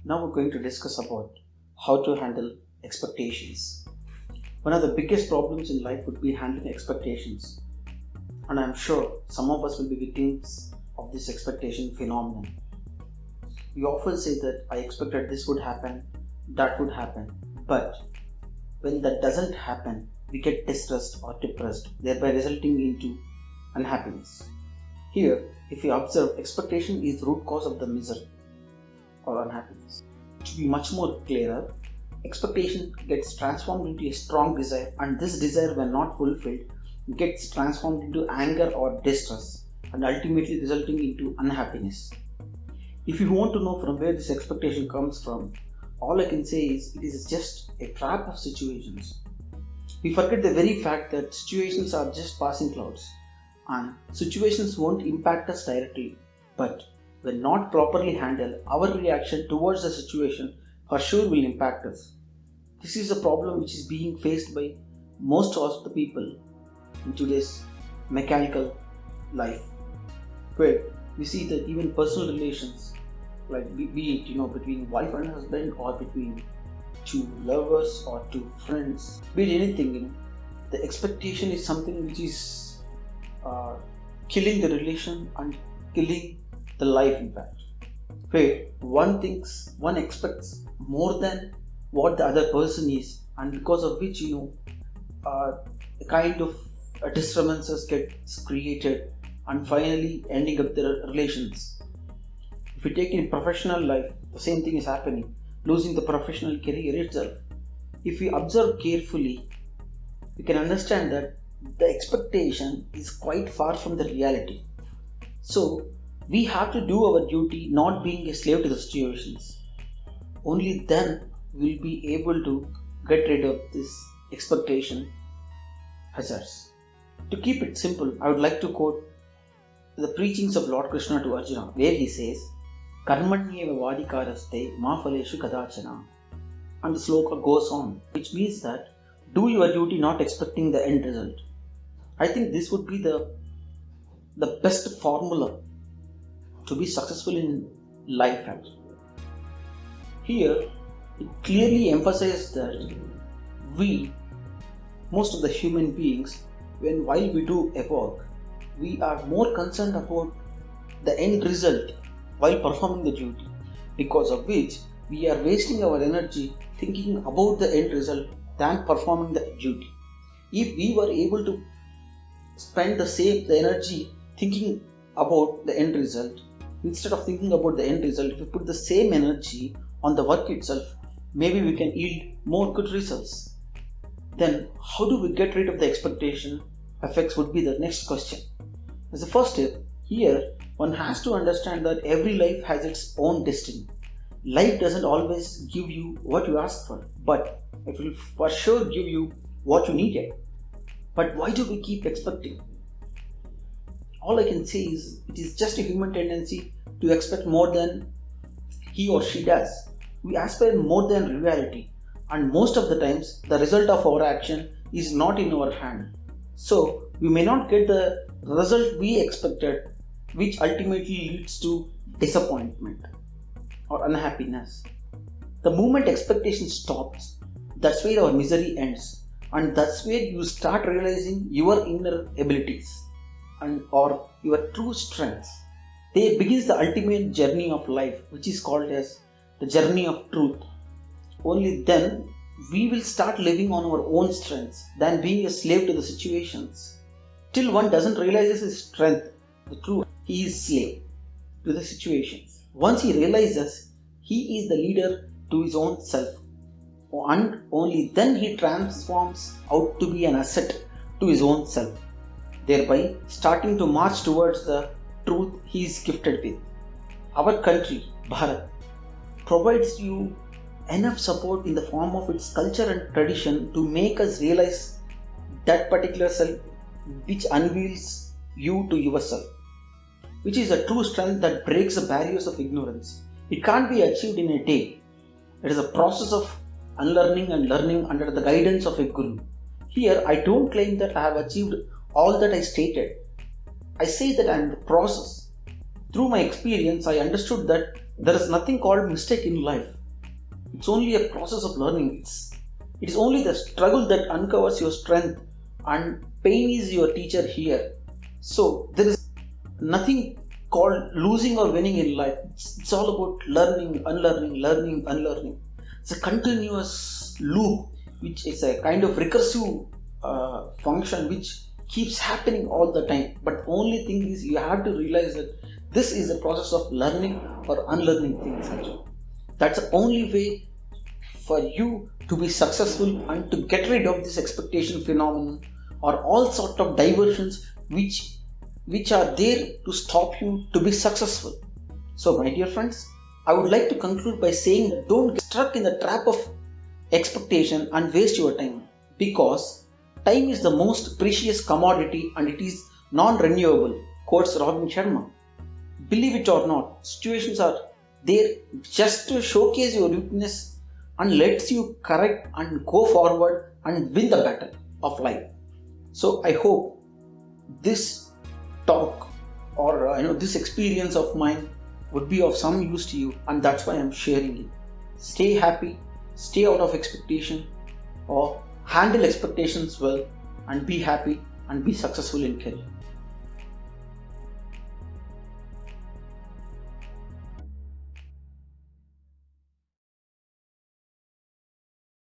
Now we're going to discuss about how to handle expectations. One of the biggest problems in life would be handling expectations, and I'm sure some of us will be victims of this expectation phenomenon. We often say that I expected this would happen, that would happen, but when that doesn't happen, we get distressed or depressed, thereby resulting into unhappiness. Here, if you observe, expectation is the root cause of the misery or unhappiness. To be much more clearer, expectation gets transformed into a strong desire, and this desire, when not fulfilled, gets transformed into anger or distress, and ultimately resulting into unhappiness. If you want to know from where this expectation comes from, all I can say is it is just a trap of situations. We forget the very fact that situations are just passing clouds, and situations won't impact us directly, but when not properly handled, our reaction towards the situation for sure will impact us. This is a problem which is being faced by most of the people in today's mechanical life, where we see that even personal relations, like be it between wife and husband, or between two lovers or two friends, be it anything, the expectation is something which is killing the relation and killing the life, in fact, where one expects more than what the other person is, and because of which a kind of disturbances get created, and finally ending up the relations. If we take in professional life, the same thing is happening, losing the professional career itself. If we observe carefully, we can understand that the expectation is quite far from the reality. So we have to do our duty, not being a slave to the situations. Only then we'll be able to get rid of this expectation hazards. To keep it simple, I would like to quote the preachings of Lord Krishna to Arjuna, where he says, Karmanyeva vadikaraste ma phaleshu kadachana. And the sloka goes on, which means that do your duty not expecting the end result. I think this would be the best formula to be successful in life. Actually, here it clearly emphasizes that most of the human beings, while we do a work, we are more concerned about the end result while performing the duty, because of which we are wasting our energy thinking about the end result than performing the duty. If we were able to spend the energy thinking about the end result, instead of thinking about the end result, if we put the same energy on the work itself, maybe we can yield more good results. Then how do we get rid of the expectation effects would be the next question. As the first step, here one has to understand that every life has its own destiny. Life doesn't always give you what you ask for, but it will for sure give you what you needed. But why do we keep expecting? All I can say is it is just a human tendency to expect more than he or she does. We aspire more than reality, and most of the times the result of our action is not in our hand. So we may not get the result we expected, which ultimately leads to disappointment or unhappiness. The moment expectation stops, that's where our misery ends, and that's where you start realizing your inner abilities or your true strengths. There begins the ultimate journey of life, which is called as the journey of truth. Only then we will start living on our own strengths than being a slave to the situations. Till one doesn't realize his strength, the truth, he is slave to the situations. Once he realizes, he is the leader to his own self, and only then he transforms out to be an asset to his own self, thereby starting to march towards the truth he is gifted with. Our country, Bharat, provides you enough support in the form of its culture and tradition to make us realize that particular self which unveils you to yourself, which is a true strength that breaks the barriers of ignorance. It can't be achieved in a day. It is a process of unlearning and learning under the guidance of a guru. Here, I don't claim that I have achieved all that I stated. I say that I am in the process. Through my experience, I understood that there is nothing called mistake in life. It's only a process of learning. It is only the struggle that uncovers your strength, and pain is your teacher here. So there is nothing called losing or winning in life. It's all about learning, unlearning, learning, unlearning. It's a continuous loop, which is a kind of recursive function which keeps happening all the time. But only thing is, you have to realize that this is a process of learning or unlearning things. Actually, that's the only way for you to be successful and to get rid of this expectation phenomenon or all sort of diversions which are there to stop you to be successful. So my dear friends, I would like to conclude by saying that don't get stuck in the trap of expectation and waste your time, because time is the most precious commodity and it is non-renewable, quotes Robin Sharma. Believe it or not, situations are there just to showcase your weakness and lets you correct and go forward and win the battle of life. So I hope this talk or this experience of mine would be of some use to you, and that's why I'm sharing it. Stay happy, stay out of expectation, or handle expectations well, and be happy and be successful in career.